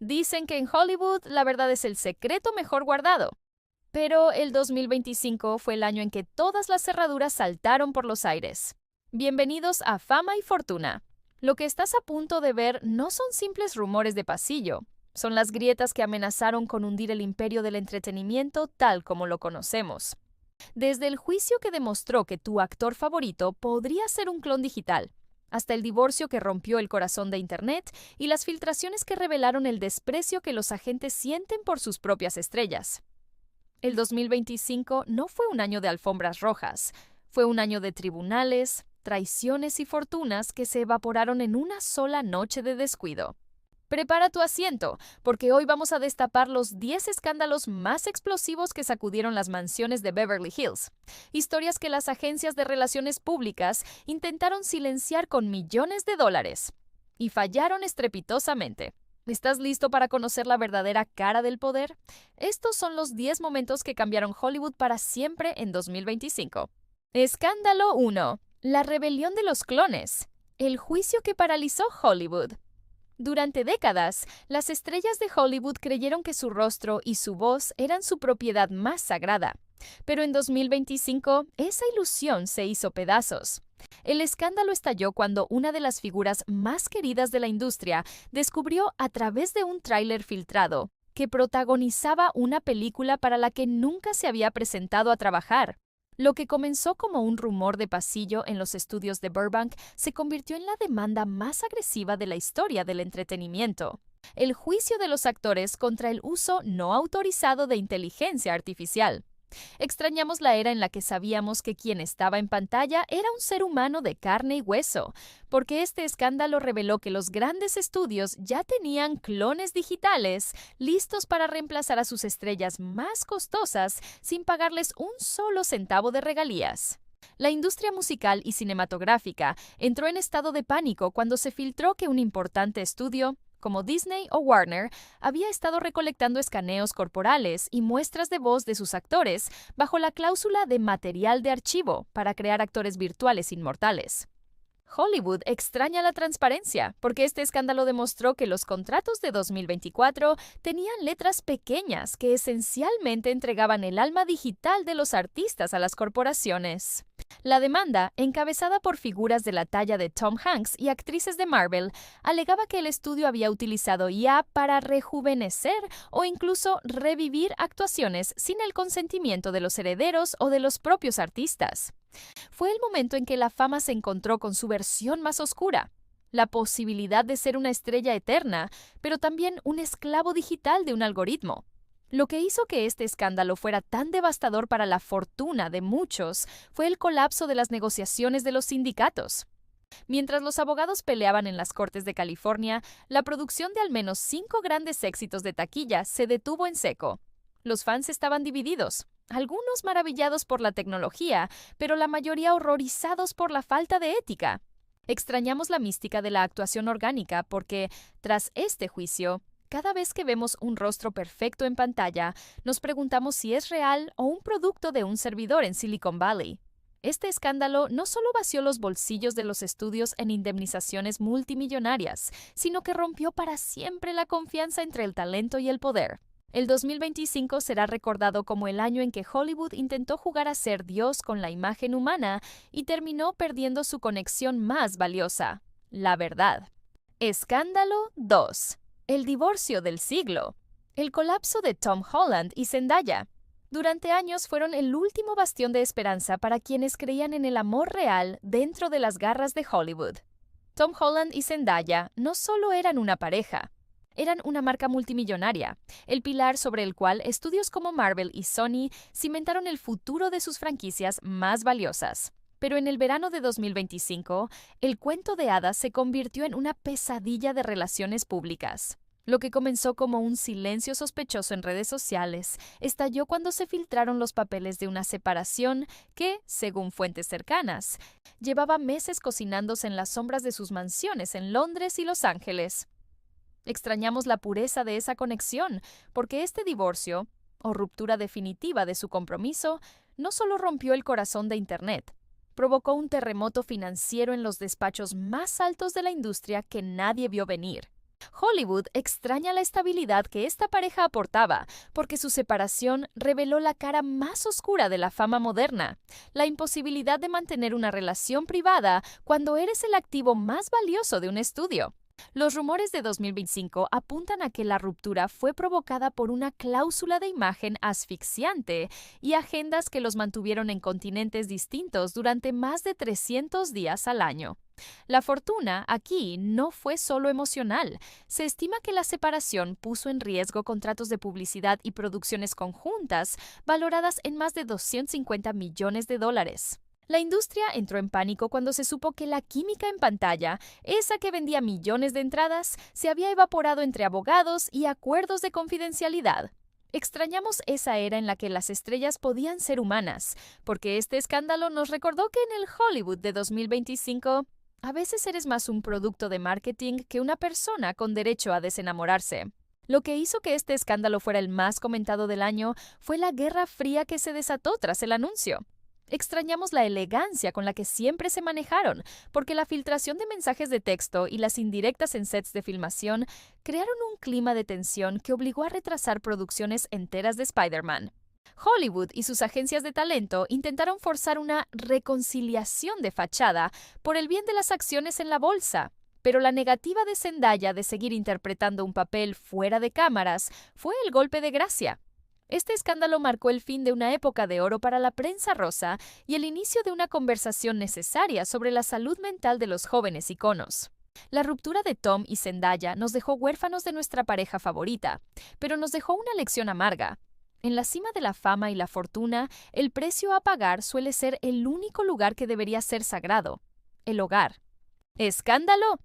Dicen que en Hollywood la verdad es el secreto mejor guardado. Pero el 2025 fue el año en que todas las cerraduras saltaron por los aires. Bienvenidos a Fama y Fortuna. Lo que estás a punto de ver no son simples rumores de pasillo, son las grietas que amenazaron con hundir el imperio del entretenimiento tal como lo conocemos. Desde el juicio que demostró que tu actor favorito podría ser un clon digital, hasta el divorcio que rompió el corazón de Internet y las filtraciones que revelaron el desprecio que los agentes sienten por sus propias estrellas. El 2025 no fue un año de alfombras rojas, fue un año de tribunales, traiciones y fortunas que se evaporaron en una sola noche de descuido. Prepara tu asiento, porque hoy vamos a destapar los 10 escándalos más explosivos que sacudieron las mansiones de Beverly Hills. Historias que las agencias de relaciones públicas intentaron silenciar con millones de dólares. Y fallaron estrepitosamente. ¿Estás listo para conocer la verdadera cara del poder? Estos son los 10 momentos que cambiaron Hollywood para siempre en 2025. Escándalo 1. La rebelión de los clones. El juicio que paralizó Hollywood. Durante décadas, las estrellas de Hollywood creyeron que su rostro y su voz eran su propiedad más sagrada. Pero en 2025, esa ilusión se hizo pedazos. El escándalo estalló cuando una de las figuras más queridas de la industria descubrió a través de un tráiler filtrado que protagonizaba una película para la que nunca se había presentado a trabajar. Lo que comenzó como un rumor de pasillo en los estudios de Burbank se convirtió en la demanda más agresiva de la historia del entretenimiento. El juicio de los actores contra el uso no autorizado de inteligencia artificial. Extrañamos la era en la que sabíamos que quien estaba en pantalla era un ser humano de carne y hueso, porque este escándalo reveló que los grandes estudios ya tenían clones digitales listos para reemplazar a sus estrellas más costosas sin pagarles un solo centavo de regalías. La industria musical y cinematográfica entró en estado de pánico cuando se filtró que un importante estudio, como Disney o Warner, había estado recolectando escaneos corporales y muestras de voz de sus actores bajo la cláusula de material de archivo para crear actores virtuales inmortales. Hollywood extraña la transparencia, porque este escándalo demostró que los contratos de 2024 tenían letras pequeñas que esencialmente entregaban el alma digital de los artistas a las corporaciones. La demanda, encabezada por figuras de la talla de Tom Hanks y actrices de Marvel, alegaba que el estudio había utilizado IA para rejuvenecer o incluso revivir actuaciones sin el consentimiento de los herederos o de los propios artistas. Fue el momento en que la fama se encontró con su versión más oscura, la posibilidad de ser una estrella eterna, pero también un esclavo digital de un algoritmo. Lo que hizo que este escándalo fuera tan devastador para la fortuna de muchos fue el colapso de las negociaciones de los sindicatos. Mientras los abogados peleaban en las Cortes de California, la producción de al menos 5 grandes éxitos de taquilla se detuvo en seco. Los fans estaban divididos, algunos maravillados por la tecnología, pero la mayoría horrorizados por la falta de ética. Extrañamos la mística de la actuación orgánica porque, tras este juicio, cada vez que vemos un rostro perfecto en pantalla, nos preguntamos si es real o un producto de un servidor en Silicon Valley. Este escándalo no solo vació los bolsillos de los estudios en indemnizaciones multimillonarias, sino que rompió para siempre la confianza entre el talento y el poder. El 2025 será recordado como el año en que Hollywood intentó jugar a ser Dios con la imagen humana y terminó perdiendo su conexión más valiosa, la verdad. Escándalo 2. El divorcio del siglo. El colapso de Tom Holland y Zendaya. Durante años fueron el último bastión de esperanza para quienes creían en el amor real dentro de las garras de Hollywood. Tom Holland y Zendaya no solo eran una pareja, eran una marca multimillonaria, el pilar sobre el cual estudios como Marvel y Sony cimentaron el futuro de sus franquicias más valiosas. Pero en el verano de 2025, el cuento de hadas se convirtió en una pesadilla de relaciones públicas. Lo que comenzó como un silencio sospechoso en redes sociales estalló cuando se filtraron los papeles de una separación que, según fuentes cercanas, llevaba meses cocinándose en las sombras de sus mansiones en Londres y Los Ángeles. Extrañamos la pureza de esa conexión, porque este divorcio, o ruptura definitiva de su compromiso, no solo rompió el corazón de Internet, provocó un terremoto financiero en los despachos más altos de la industria que nadie vio venir. Hollywood extraña la estabilidad que esta pareja aportaba, porque su separación reveló la cara más oscura de la fama moderna, la imposibilidad de mantener una relación privada cuando eres el activo más valioso de un estudio. Los rumores de 2025 apuntan a que la ruptura fue provocada por una cláusula de imagen asfixiante y agendas que los mantuvieron en continentes distintos durante más de 300 días al año. La fortuna aquí no fue solo emocional. Se estima que la separación puso en riesgo contratos de publicidad y producciones conjuntas valoradas en más de $250 millones. La industria entró en pánico cuando se supo que la química en pantalla, esa que vendía millones de entradas, se había evaporado entre abogados y acuerdos de confidencialidad. Extrañamos esa era en la que las estrellas podían ser humanas, porque este escándalo nos recordó que en el Hollywood de 2025, a veces eres más un producto de marketing que una persona con derecho a desenamorarse. Lo que hizo que este escándalo fuera el más comentado del año fue la guerra fría que se desató tras el anuncio. Extrañamos la elegancia con la que siempre se manejaron, porque la filtración de mensajes de texto y las indirectas en sets de filmación crearon un clima de tensión que obligó a retrasar producciones enteras de Spider-Man. Hollywood y sus agencias de talento intentaron forzar una reconciliación de fachada por el bien de las acciones en la bolsa, pero la negativa de Zendaya de seguir interpretando un papel fuera de cámaras fue el golpe de gracia. Este escándalo marcó el fin de una época de oro para la prensa rosa y el inicio de una conversación necesaria sobre la salud mental de los jóvenes iconos. La ruptura de Tom y Zendaya nos dejó huérfanos de nuestra pareja favorita, pero nos dejó una lección amarga. En la cima de la fama y la fortuna, el precio a pagar suele ser el único lugar que debería ser sagrado: el hogar. Escándalo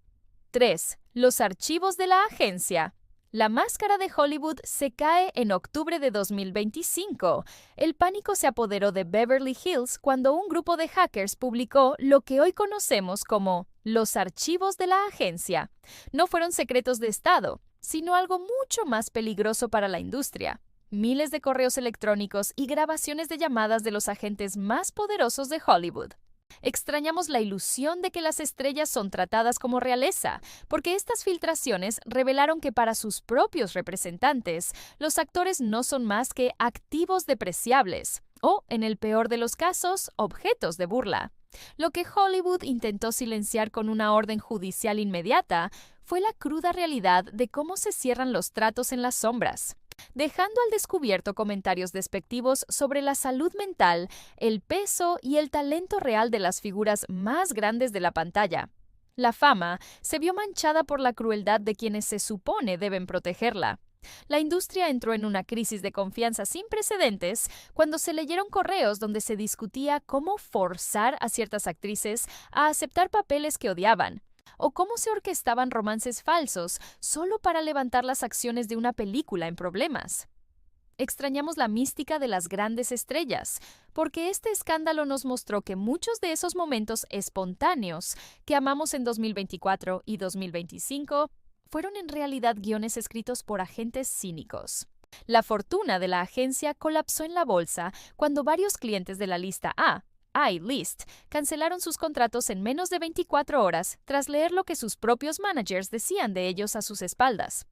3. Los archivos de la agencia. La máscara de Hollywood se cae en octubre de 2025. El pánico se apoderó de Beverly Hills cuando un grupo de hackers publicó lo que hoy conocemos como los archivos de la agencia. No fueron secretos de Estado, sino algo mucho más peligroso para la industria: miles de correos electrónicos y grabaciones de llamadas de los agentes más poderosos de Hollywood. Extrañamos la ilusión de que las estrellas son tratadas como realeza, porque estas filtraciones revelaron que para sus propios representantes, los actores no son más que activos depreciables, o, en el peor de los casos, objetos de burla. Lo que Hollywood intentó silenciar con una orden judicial inmediata fue la cruda realidad de cómo se cierran los tratos en las sombras, dejando al descubierto comentarios despectivos sobre la salud mental, el peso y el talento real de las figuras más grandes de la pantalla. La fama se vio manchada por la crueldad de quienes se supone deben protegerla. La industria entró en una crisis de confianza sin precedentes cuando se leyeron correos donde se discutía cómo forzar a ciertas actrices a aceptar papeles que odiaban, o cómo se orquestaban romances falsos solo para levantar las acciones de una película en problemas. Extrañamos la mística de las grandes estrellas, porque este escándalo nos mostró que muchos de esos momentos espontáneos que amamos en 2024 y 2025 fueron en realidad guiones escritos por agentes cínicos. La fortuna de la agencia colapsó en la bolsa cuando varios clientes de la lista A-List, cancelaron sus contratos en menos de 24 horas tras leer lo que sus propios managers decían de ellos a sus espaldas.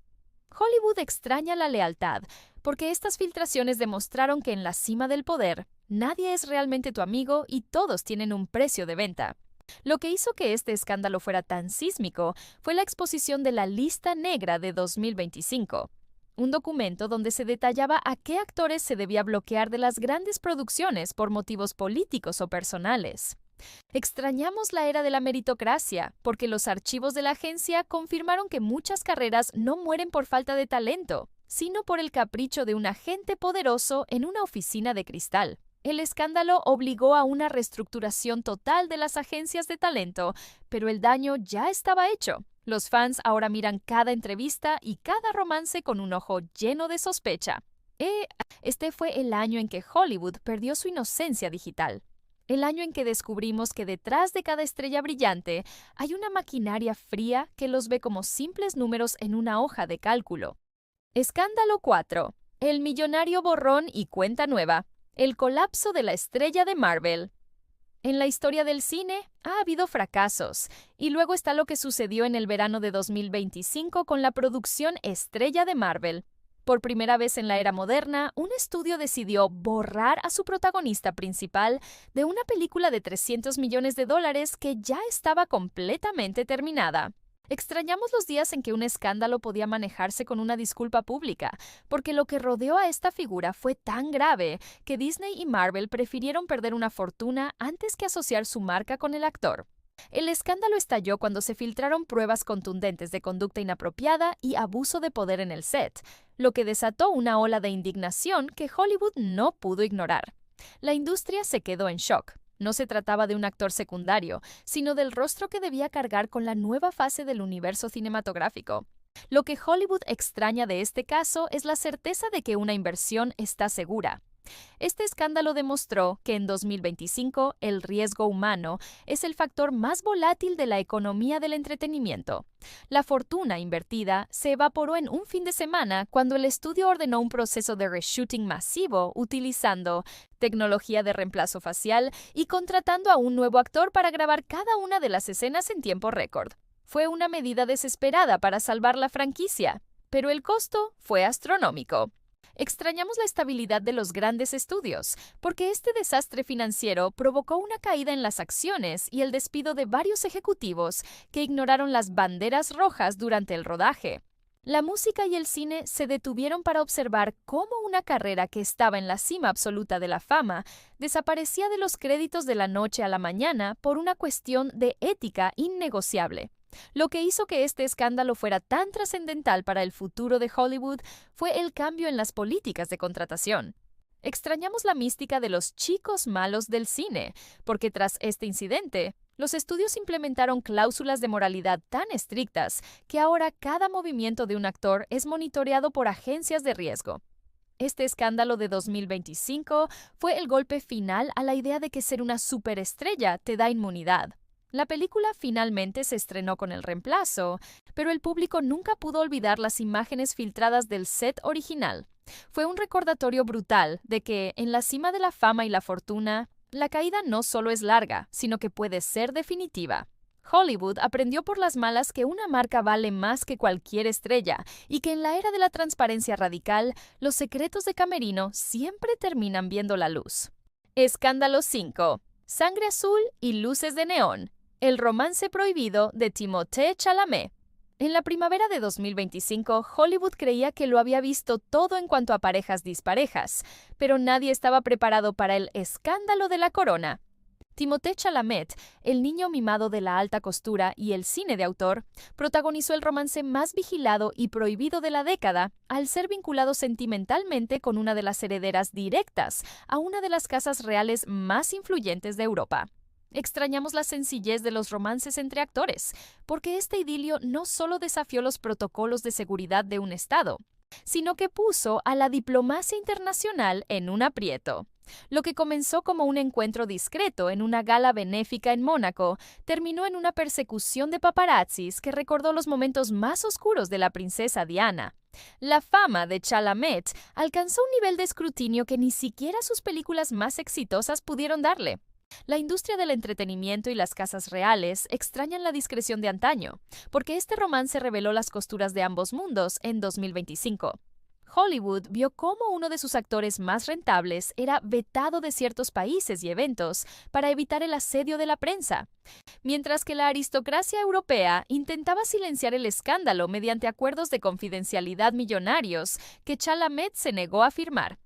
Hollywood extraña la lealtad, porque estas filtraciones demostraron que en la cima del poder, nadie es realmente tu amigo y todos tienen un precio de venta. Lo que hizo que este escándalo fuera tan sísmico fue la exposición de la Lista Negra de 2025. Un documento donde se detallaba a qué actores se debía bloquear de las grandes producciones por motivos políticos o personales. Extrañamos la era de la meritocracia, porque los archivos de la agencia confirmaron que muchas carreras no mueren por falta de talento, sino por el capricho de un agente poderoso en una oficina de cristal. El escándalo obligó a una reestructuración total de las agencias de talento, pero el daño ya estaba hecho. Los fans ahora miran cada entrevista y cada romance con un ojo lleno de sospecha. Este fue el año en que Hollywood perdió su inocencia digital. El año en que descubrimos que detrás de cada estrella brillante hay una maquinaria fría que los ve como simples números en una hoja de cálculo. Escándalo 4. El millonario borrón y cuenta nueva. El colapso de la estrella de Marvel. En la historia del cine ha habido fracasos, y luego está lo que sucedió en el verano de 2025 con la producción estrella de Marvel. Por primera vez en la era moderna, un estudio decidió borrar a su protagonista principal de una película de 300 millones de dólares que ya estaba completamente terminada. Extrañamos los días en que un escándalo podía manejarse con una disculpa pública, porque lo que rodeó a esta figura fue tan grave que Disney y Marvel prefirieron perder una fortuna antes que asociar su marca con el actor. El escándalo estalló cuando se filtraron pruebas contundentes de conducta inapropiada y abuso de poder en el set, lo que desató una ola de indignación que Hollywood no pudo ignorar. La industria se quedó en shock. No se trataba de un actor secundario, sino del rostro que debía cargar con la nueva fase del universo cinematográfico. Lo que Hollywood extraña de este caso es la certeza de que una inversión está segura. Este escándalo demostró que en 2025 el riesgo humano es el factor más volátil de la economía del entretenimiento. La fortuna invertida se evaporó en un fin de semana cuando el estudio ordenó un proceso de reshooting masivo utilizando tecnología de reemplazo facial y contratando a un nuevo actor para grabar cada una de las escenas en tiempo récord. Fue una medida desesperada para salvar la franquicia, pero el costo fue astronómico. Extrañamos la estabilidad de los grandes estudios, porque este desastre financiero provocó una caída en las acciones y el despido de varios ejecutivos que ignoraron las banderas rojas durante el rodaje. La música y el cine se detuvieron para observar cómo una carrera que estaba en la cima absoluta de la fama desaparecía de los créditos de la noche a la mañana por una cuestión de ética innegociable. Lo que hizo que este escándalo fuera tan trascendental para el futuro de Hollywood fue el cambio en las políticas de contratación. Extrañamos la mística de los chicos malos del cine, porque tras este incidente, los estudios implementaron cláusulas de moralidad tan estrictas que ahora cada movimiento de un actor es monitoreado por agencias de riesgo. Este escándalo de 2025 fue el golpe final a la idea de que ser una superestrella te da inmunidad. La película finalmente se estrenó con el reemplazo, pero el público nunca pudo olvidar las imágenes filtradas del set original. Fue un recordatorio brutal de que, en la cima de la fama y la fortuna, la caída no solo es larga, sino que puede ser definitiva. Hollywood aprendió por las malas que una marca vale más que cualquier estrella y que en la era de la transparencia radical, los secretos de camerino siempre terminan viendo la luz. Escándalo 5. Sangre azul y luces de neón. El romance prohibido de Timothée Chalamet. En la primavera de 2025, Hollywood creía que lo había visto todo en cuanto a parejas disparejas, pero nadie estaba preparado para el escándalo de la corona. Timothée Chalamet, el niño mimado de la alta costura y el cine de autor, protagonizó el romance más vigilado y prohibido de la década al ser vinculado sentimentalmente con una de las herederas directas a una de las casas reales más influyentes de Europa. Extrañamos la sencillez de los romances entre actores, porque este idilio no solo desafió los protocolos de seguridad de un Estado, sino que puso a la diplomacia internacional en un aprieto. Lo que comenzó como un encuentro discreto en una gala benéfica en Mónaco, terminó en una persecución de paparazzis que recordó los momentos más oscuros de la princesa Diana. La fama de Chalamet alcanzó un nivel de escrutinio que ni siquiera sus películas más exitosas pudieron darle. La industria del entretenimiento y las casas reales extrañan la discreción de antaño, porque este romance reveló las costuras de ambos mundos en 2025. Hollywood vio cómo uno de sus actores más rentables era vetado de ciertos países y eventos para evitar el asedio de la prensa, mientras que la aristocracia europea intentaba silenciar el escándalo mediante acuerdos de confidencialidad millonarios que Chalamet se negó a firmar.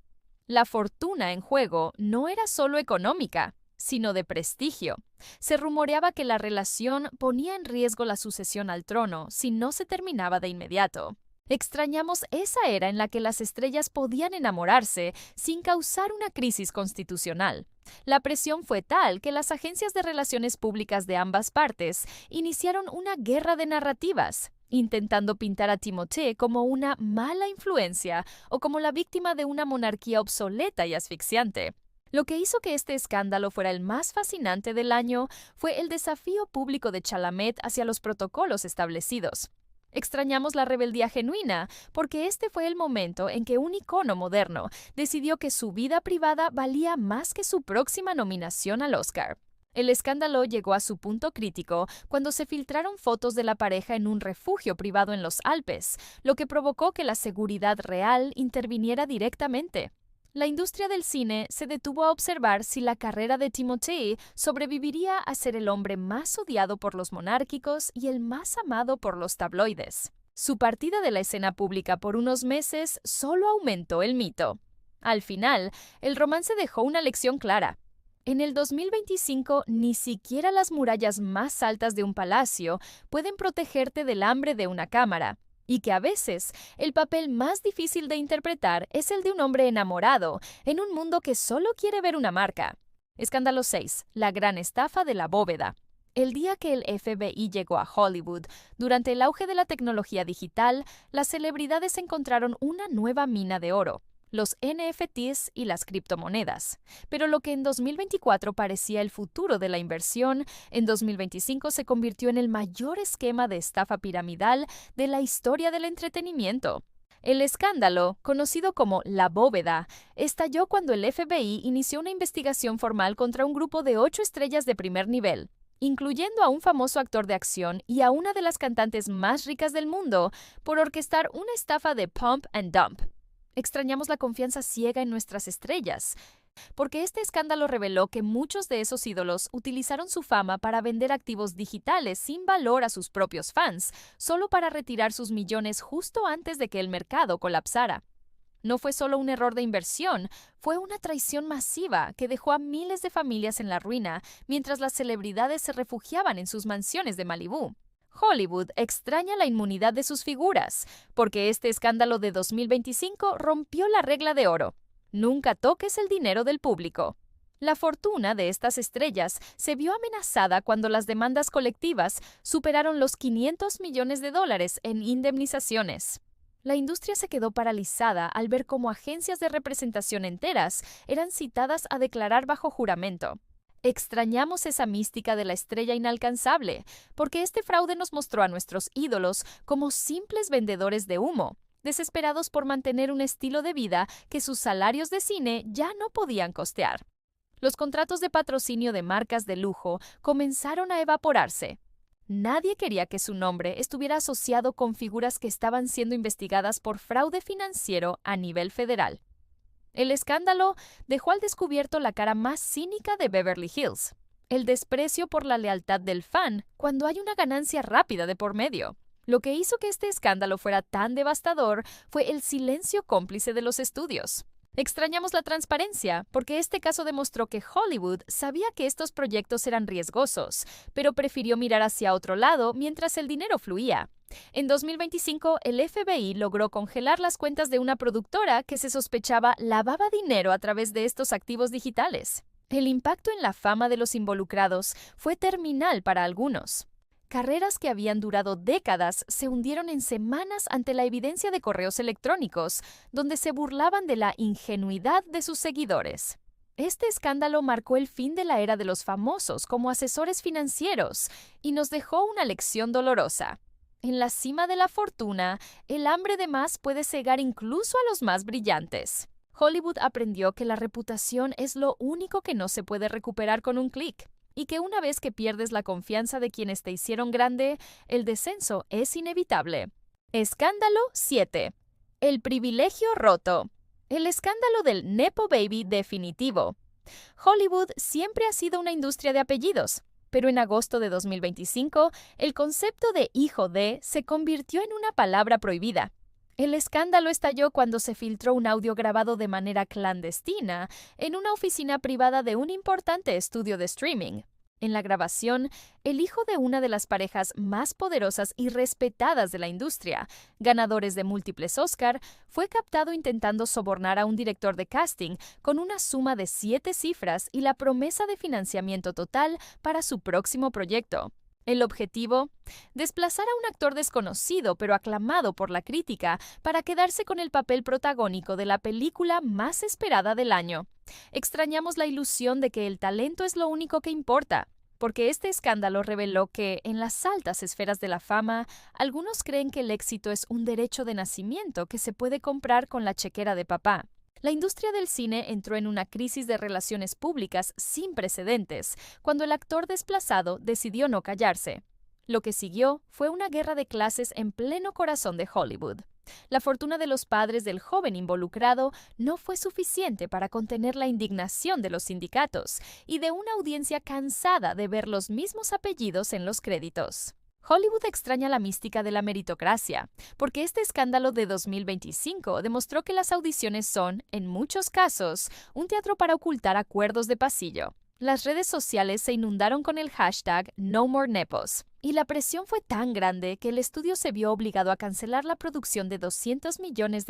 La fortuna en juego no era solo económica, sino de prestigio. Se rumoreaba que la relación ponía en riesgo la sucesión al trono si no se terminaba de inmediato. Extrañamos esa era en la que las estrellas podían enamorarse sin causar una crisis constitucional. La presión fue tal que las agencias de relaciones públicas de ambas partes iniciaron una guerra de narrativas, intentando pintar a Timothée como una mala influencia o como la víctima de una monarquía obsoleta y asfixiante. Lo que hizo que este escándalo fuera el más fascinante del año fue el desafío público de Chalamet hacia los protocolos establecidos. Extrañamos la rebeldía genuina, porque este fue el momento en que un icono moderno decidió que su vida privada valía más que su próxima nominación al Oscar. El escándalo llegó a su punto crítico cuando se filtraron fotos de la pareja en un refugio privado en los Alpes, lo que provocó que la seguridad real interviniera directamente. La industria del cine se detuvo a observar si la carrera de Timothée sobreviviría a ser el hombre más odiado por los monárquicos y el más amado por los tabloides. Su partida de la escena pública por unos meses solo aumentó el mito. Al final, el romance dejó una lección clara. En el 2025, ni siquiera las murallas más altas de un palacio pueden protegerte del hambre de una cámara, y que a veces el papel más difícil de interpretar es el de un hombre enamorado en un mundo que solo quiere ver una marca. Escándalo 6. La gran estafa de la bóveda. El día que el FBI llegó a Hollywood, durante el auge de la tecnología digital, las celebridades encontraron una nueva mina de oro: los NFTs y las criptomonedas. Pero lo que en 2024 parecía el futuro de la inversión, en 2025 se convirtió en el mayor esquema de estafa piramidal de la historia del entretenimiento. El escándalo, conocido como la bóveda, estalló cuando el FBI inició una investigación formal contra un grupo de 8 estrellas de primer nivel, incluyendo a un famoso actor de acción y a una de las cantantes más ricas del mundo, por orquestar una estafa de pump and dump. Extrañamos la confianza ciega en nuestras estrellas, porque este escándalo reveló que muchos de esos ídolos utilizaron su fama para vender activos digitales sin valor a sus propios fans, solo para retirar sus millones justo antes de que el mercado colapsara. No fue solo un error de inversión, fue una traición masiva que dejó a miles de familias en la ruina mientras las celebridades se refugiaban en sus mansiones de Malibú. Hollywood extraña la inmunidad de sus figuras, porque este escándalo de 2025 rompió la regla de oro: nunca toques el dinero del público. La fortuna de estas estrellas se vio amenazada cuando las demandas colectivas superaron los $500 millones en indemnizaciones. La industria se quedó paralizada al ver cómo agencias de representación enteras eran citadas a declarar bajo juramento. Extrañamos esa mística de la estrella inalcanzable, porque este fraude nos mostró a nuestros ídolos como simples vendedores de humo, desesperados por mantener un estilo de vida que sus salarios de cine ya no podían costear. Los contratos de patrocinio de marcas de lujo comenzaron a evaporarse. Nadie quería que su nombre estuviera asociado con figuras que estaban siendo investigadas por fraude financiero a nivel federal. El escándalo dejó al descubierto la cara más cínica de Beverly Hills: el desprecio por la lealtad del fan cuando hay una ganancia rápida de por medio. Lo que hizo que este escándalo fuera tan devastador fue el silencio cómplice de los estudios. Extrañamos la transparencia, porque este caso demostró que Hollywood sabía que estos proyectos eran riesgosos, pero prefirió mirar hacia otro lado mientras el dinero fluía. En 2025, el FBI logró congelar las cuentas de una productora que se sospechaba lavaba dinero a través de estos activos digitales. El impacto en la fama de los involucrados fue terminal para algunos. Carreras que habían durado décadas se hundieron en semanas ante la evidencia de correos electrónicos, donde se burlaban de la ingenuidad de sus seguidores. Este escándalo marcó el fin de la era de los famosos como asesores financieros y nos dejó una lección dolorosa. En la cima de la fortuna, el hambre de más puede cegar incluso a los más brillantes. Hollywood aprendió que la reputación es lo único que no se puede recuperar con un clic, y que una vez que pierdes la confianza de quienes te hicieron grande, el descenso es inevitable. Escándalo 7. El privilegio roto. El escándalo del Nepo Baby definitivo. Hollywood siempre ha sido una industria de apellidos, pero en agosto de 2025, el concepto de hijo de se convirtió en una palabra prohibida. El escándalo estalló cuando se filtró un audio grabado de manera clandestina en una oficina privada de un importante estudio de streaming. En la grabación, el hijo de una de las parejas más poderosas y respetadas de la industria, ganadores de múltiples Oscar, fue captado intentando sobornar a un director de casting con una suma de 7 cifras y la promesa de financiamiento total para su próximo proyecto. El objetivo: desplazar a un actor desconocido pero aclamado por la crítica para quedarse con el papel protagónico de la película más esperada del año. Extrañamos la ilusión de que el talento es lo único que importa, porque este escándalo reveló que, en las altas esferas de la fama, algunos creen que el éxito es un derecho de nacimiento que se puede comprar con la chequera de papá. La industria del cine entró en una crisis de relaciones públicas sin precedentes, cuando el actor desplazado decidió no callarse. Lo que siguió fue una guerra de clases en pleno corazón de Hollywood. La fortuna de los padres del joven involucrado no fue suficiente para contener la indignación de los sindicatos y de una audiencia cansada de ver los mismos apellidos en los créditos. Hollywood extraña la mística de la meritocracia, porque este escándalo de 2025 demostró que las audiciones son, en muchos casos, un teatro para ocultar acuerdos de pasillo. Las redes sociales se inundaron con el hashtag #NoMoreNepos, y la presión fue tan grande que el estudio se vio obligado a cancelar la producción de $200 millones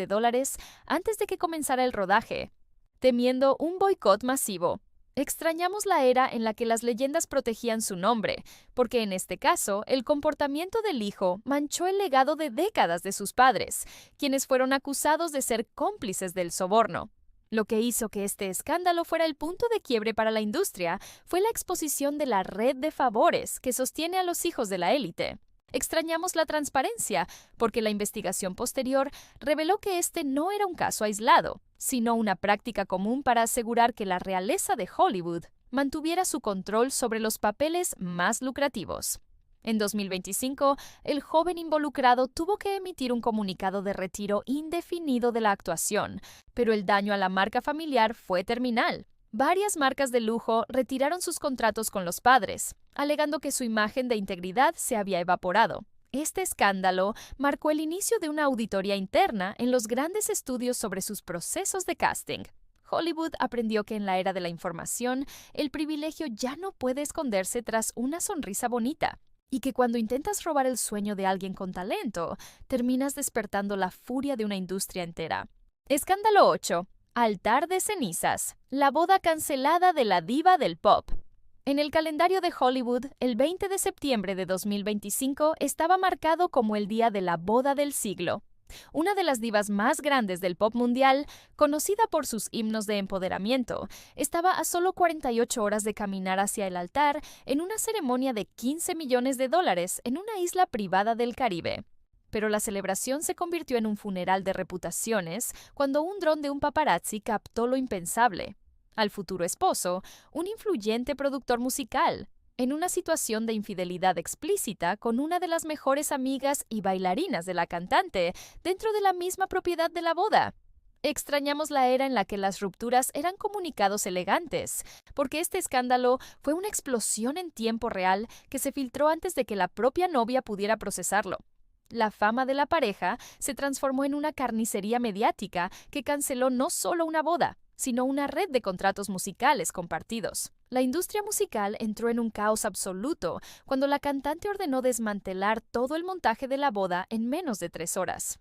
antes de que comenzara el rodaje, temiendo un boicot masivo. Extrañamos la era en la que las leyendas protegían su nombre, porque en este caso, el comportamiento del hijo manchó el legado de décadas de sus padres, quienes fueron acusados de ser cómplices del soborno. Lo que hizo que este escándalo fuera el punto de quiebre para la industria fue la exposición de la red de favores que sostiene a los hijos de la élite. Extrañamos la transparencia, porque la investigación posterior reveló que este no era un caso aislado, sino una práctica común para asegurar que la realeza de Hollywood mantuviera su control sobre los papeles más lucrativos. En 2025, el joven involucrado tuvo que emitir un comunicado de retiro indefinido de la actuación, pero el daño a la marca familiar fue terminal. Varias marcas de lujo retiraron sus contratos con los padres, alegando que su imagen de integridad se había evaporado. Este escándalo marcó el inicio de una auditoría interna en los grandes estudios sobre sus procesos de casting. Hollywood aprendió que en la era de la información, el privilegio ya no puede esconderse tras una sonrisa bonita, y que cuando intentas robar el sueño de alguien con talento, terminas despertando la furia de una industria entera. Escándalo 8. Altar de cenizas. La boda cancelada de la diva del pop. En el calendario de Hollywood, el 20 de septiembre de 2025 estaba marcado como el día de la boda del siglo. Una de las divas más grandes del pop mundial, conocida por sus himnos de empoderamiento, estaba a solo 48 horas de caminar hacia el altar en una ceremonia de $15 millones en una isla privada del Caribe. Pero la celebración se convirtió en un funeral de reputaciones cuando un dron de un paparazzi captó lo impensable: al futuro esposo, un influyente productor musical, en una situación de infidelidad explícita con una de las mejores amigas y bailarinas de la cantante dentro de la misma propiedad de la boda. Extrañamos la era en la que las rupturas eran comunicados elegantes, porque este escándalo fue una explosión en tiempo real que se filtró antes de que la propia novia pudiera procesarlo. La fama de la pareja se transformó en una carnicería mediática que canceló no solo una boda, sino una red de contratos musicales compartidos. La industria musical entró en un caos absoluto cuando la cantante ordenó desmantelar todo el montaje de la boda en menos de 3 horas.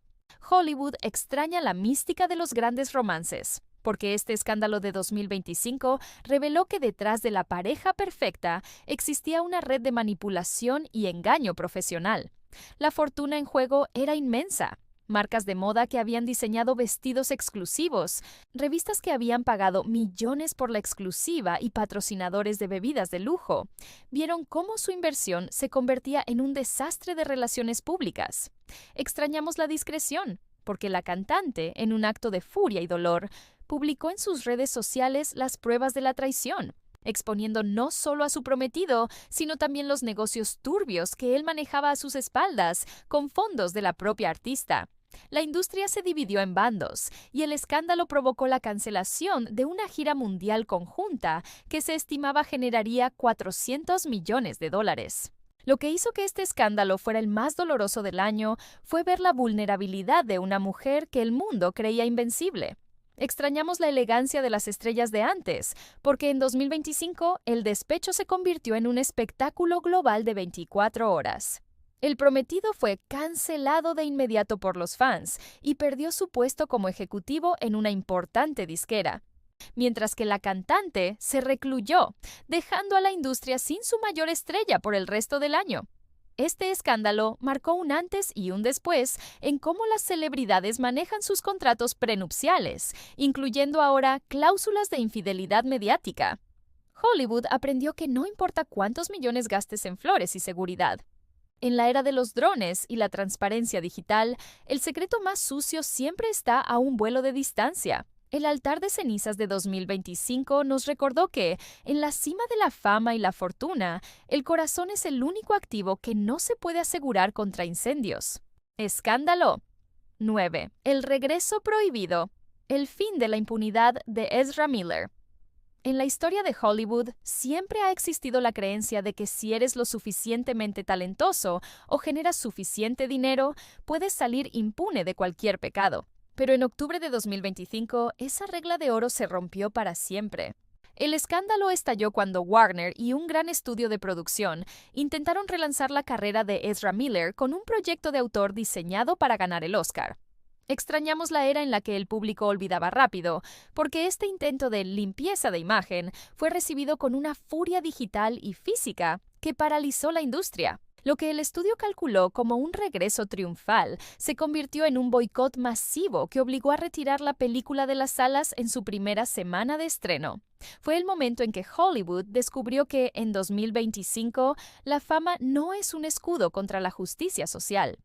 Hollywood extraña la mística de los grandes romances, porque este escándalo de 2025 reveló que detrás de la pareja perfecta existía una red de manipulación y engaño profesional. La fortuna en juego era inmensa. Marcas de moda que habían diseñado vestidos exclusivos, revistas que habían pagado millones por la exclusiva y patrocinadores de bebidas de lujo, vieron cómo su inversión se convertía en un desastre de relaciones públicas. Extrañamos la discreción, porque la cantante, en un acto de furia y dolor, publicó en sus redes sociales las pruebas de la traición, exponiendo no solo a su prometido, sino también los negocios turbios que él manejaba a sus espaldas, con fondos de la propia artista. La industria se dividió en bandos, y el escándalo provocó la cancelación de una gira mundial conjunta que se estimaba generaría $400 millones. Lo que hizo que este escándalo fuera el más doloroso del año fue ver la vulnerabilidad de una mujer que el mundo creía invencible. Extrañamos la elegancia de las estrellas de antes, porque en 2025 el despecho se convirtió en un espectáculo global de 24 horas. El prometido fue cancelado de inmediato por los fans y perdió su puesto como ejecutivo en una importante disquera, mientras que la cantante se recluyó, dejando a la industria sin su mayor estrella por el resto del año. Este escándalo marcó un antes y un después en cómo las celebridades manejan sus contratos prenupciales, incluyendo ahora cláusulas de infidelidad mediática. Hollywood aprendió que no importa cuántos millones gastes en flores y seguridad. En la era de los drones y la transparencia digital, el secreto más sucio siempre está a un vuelo de distancia. El altar de cenizas de 2025 nos recordó que, en la cima de la fama y la fortuna, el corazón es el único activo que no se puede asegurar contra incendios. Escándalo. 9. El regreso prohibido. El fin de la impunidad de Ezra Miller. En la historia de Hollywood, siempre ha existido la creencia de que si eres lo suficientemente talentoso o generas suficiente dinero, puedes salir impune de cualquier pecado. Pero en octubre de 2025, esa regla de oro se rompió para siempre. El escándalo estalló cuando Warner y un gran estudio de producción intentaron relanzar la carrera de Ezra Miller con un proyecto de autor diseñado para ganar el Oscar. Extrañamos la era en la que el público olvidaba rápido, porque este intento de limpieza de imagen fue recibido con una furia digital y física que paralizó la industria. Lo que el estudio calculó como un regreso triunfal se convirtió en un boicot masivo que obligó a retirar la película de las salas en su primera semana de estreno. Fue el momento en que Hollywood descubrió que, en 2025, la fama no es un escudo contra la justicia social.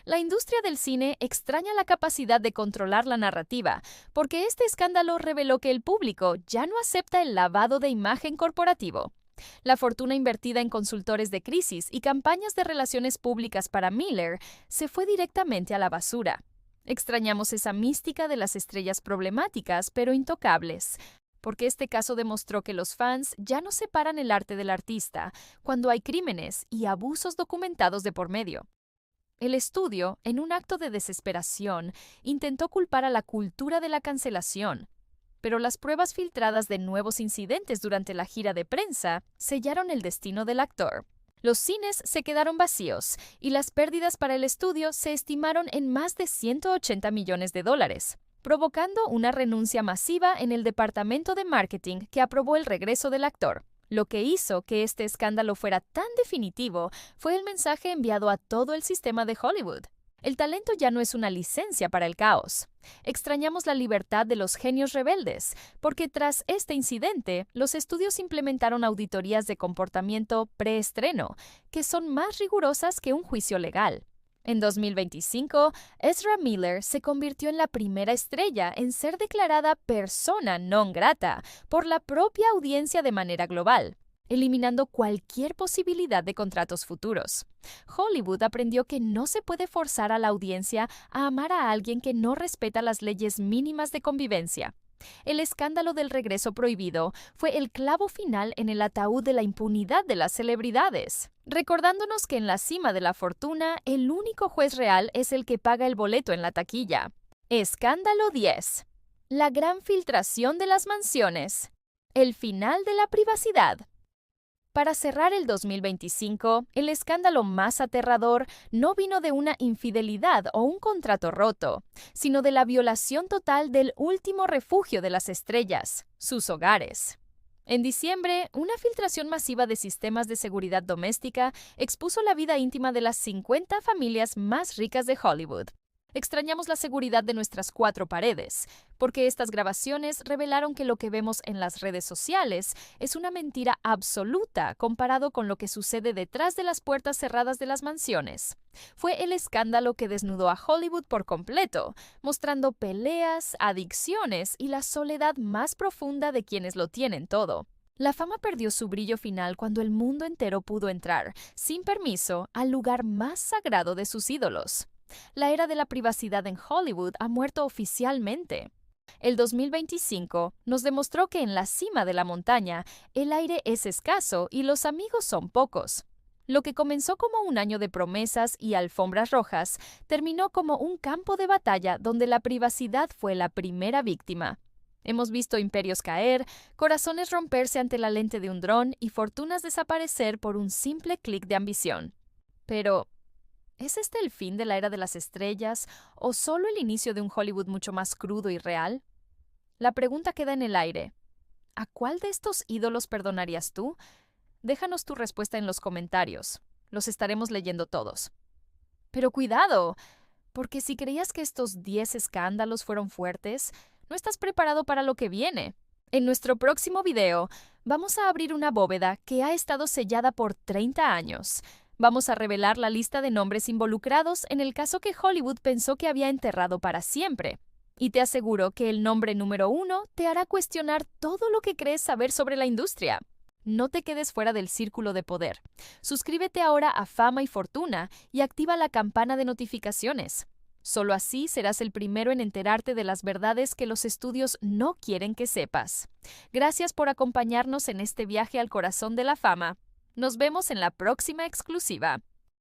La industria del cine extraña la capacidad de controlar la narrativa, porque este escándalo reveló que el público ya no acepta el lavado de imagen corporativo. La fortuna invertida en consultores de crisis y campañas de relaciones públicas para Miller se fue directamente a la basura. Extrañamos esa mística de las estrellas problemáticas pero intocables, porque este caso demostró que los fans ya no separan el arte del artista cuando hay crímenes y abusos documentados de por medio. El estudio, en un acto de desesperación, intentó culpar a la cultura de la cancelación, pero las pruebas filtradas de nuevos incidentes durante la gira de prensa sellaron el destino del actor. Los cines se quedaron vacíos y las pérdidas para el estudio se estimaron en más de 180 millones de dólares, provocando una renuncia masiva en el departamento de marketing que aprobó el regreso del actor. Lo que hizo que este escándalo fuera tan definitivo fue el mensaje enviado a todo el sistema de Hollywood. El talento ya no es una licencia para el caos. Extrañamos la libertad de los genios rebeldes, porque tras este incidente, los estudios implementaron auditorías de comportamiento preestreno, que son más rigurosas que un juicio legal. En 2025, Ezra Miller se convirtió en la primera estrella en ser declarada persona non grata por la propia audiencia de manera global, eliminando cualquier posibilidad de contratos futuros. Hollywood aprendió que no se puede forzar a la audiencia a amar a alguien que no respeta las leyes mínimas de convivencia. El escándalo del regreso prohibido fue el clavo final en el ataúd de la impunidad de las celebridades, recordándonos que en la cima de la fortuna, el único juez real es el que paga el boleto en la taquilla. Escándalo 10. La gran filtración de las mansiones. El final de la privacidad. Para cerrar el 2025, el escándalo más aterrador no vino de una infidelidad o un contrato roto, sino de la violación total del último refugio de las estrellas, sus hogares. En diciembre, una filtración masiva de sistemas de seguridad doméstica expuso la vida íntima de las 50 familias más ricas de Hollywood. Extrañamos la seguridad de nuestras 4 paredes, porque estas grabaciones revelaron que lo que vemos en las redes sociales es una mentira absoluta comparado con lo que sucede detrás de las puertas cerradas de las mansiones. Fue el escándalo que desnudó a Hollywood por completo, mostrando peleas, adicciones y la soledad más profunda de quienes lo tienen todo. La fama perdió su brillo final cuando el mundo entero pudo entrar, sin permiso, al lugar más sagrado de sus ídolos. La era de la privacidad en Hollywood ha muerto oficialmente. El 2025 nos demostró que en la cima de la montaña el aire es escaso y los amigos son pocos. Lo que comenzó como un año de promesas y alfombras rojas terminó como un campo de batalla donde la privacidad fue la primera víctima. Hemos visto imperios caer, corazones romperse ante la lente de un dron y fortunas desaparecer por un simple clic de ambición. Pero ¿es este el fin de la era de las estrellas o solo el inicio de un Hollywood mucho más crudo y real? La pregunta queda en el aire. ¿A cuál de estos ídolos perdonarías tú? Déjanos tu respuesta en los comentarios. Los estaremos leyendo todos. Pero cuidado, porque si creías que estos 10 escándalos fueron fuertes, no estás preparado para lo que viene. En nuestro próximo video, vamos a abrir una bóveda que ha estado sellada por 30 años. Vamos a revelar la lista de nombres involucrados en el caso que Hollywood pensó que había enterrado para siempre. Y te aseguro que el nombre número 1 te hará cuestionar todo lo que crees saber sobre la industria. No te quedes fuera del círculo de poder. Suscríbete ahora a Fama y Fortuna y activa la campana de notificaciones. Solo así serás el primero en enterarte de las verdades que los estudios no quieren que sepas. Gracias por acompañarnos en este viaje al corazón de la fama. Nos vemos en la próxima exclusiva.